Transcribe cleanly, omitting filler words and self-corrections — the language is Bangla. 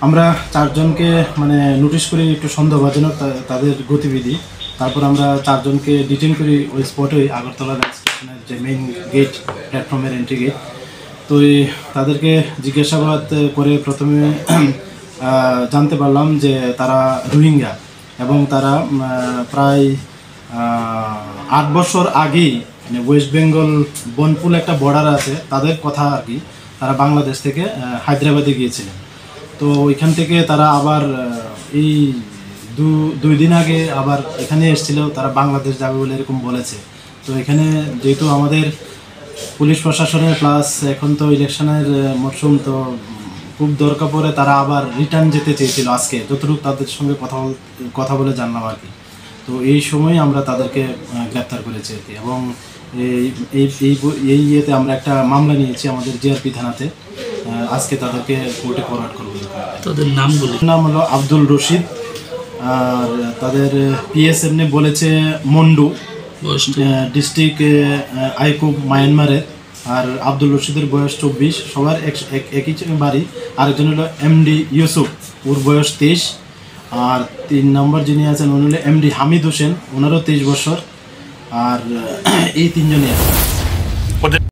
আমরা চারজনকে মানে নোটিশ করি একটু সন্দেহভাজনক তাদের গতিবিধি। তারপর আমরা চারজনকে ডিটেইন করি ওই স্পটে, আগরতলা রেল স্টেশনের যে মেইন গেট, প্ল্যাটফর্মের এন্ট্রি গেট। তো তাদেরকে জিজ্ঞাসাবাদ করে প্রথমে জানতে পারলাম যে তারা রোহিঙ্গা এবং তারা প্রায় 8 বছর আগেই মানে ওয়েস্ট বেঙ্গল বনপুল একটা বর্ডার আছে তাদের কথা আর কি, তারা বাংলাদেশ থেকে হায়দ্রাবাদে গিয়েছিলেন। তো ওইখান থেকে তারা আবার এই দুই দিন আগে আবার এখানে এসেছিল, তারা বাংলাদেশ যাবে বলে এরকম বলেছে। তো এখানে যেহেতু আমাদের পুলিশ প্রশাসনের প্লাস এখন তো ইলেকশনের মরশুম, তো খুব দরকার পড়ে তারা আবার রিটার্ন যেতে চেয়েছিল আজকে, যতটুকু তাদের সঙ্গে কথা বলে জানলাম আর কি। তো এই সময় আমরা তাদেরকে গ্রেপ্তার করেছি আর কি, এবং এই ইয়েতে আমরা একটা মামলা নিয়েছি আমাদের জিআরপি থানাতে। আজকে তাদেরকে কোর্টে ফরওয়ার্ড করবো। তাদের নাম হলো আব্দুল রশিদ, আর তাদের পিএস এমনি বলেছে মন্ডু, ডিস্ট্রিক্ট আইকুব মায়ানমারের। আর আব্দুল রশিদের বয়স 24, সবার একই বাড়ি। আরেকজন হলো এমডি ইউসুফ, ওর বয়স 23। আর 3 নম্বর যিনি আছেন উনি হলো এমডি হামিদ হোসেন, ওনারও 23 বছর। আর এই 3 জনই আছে।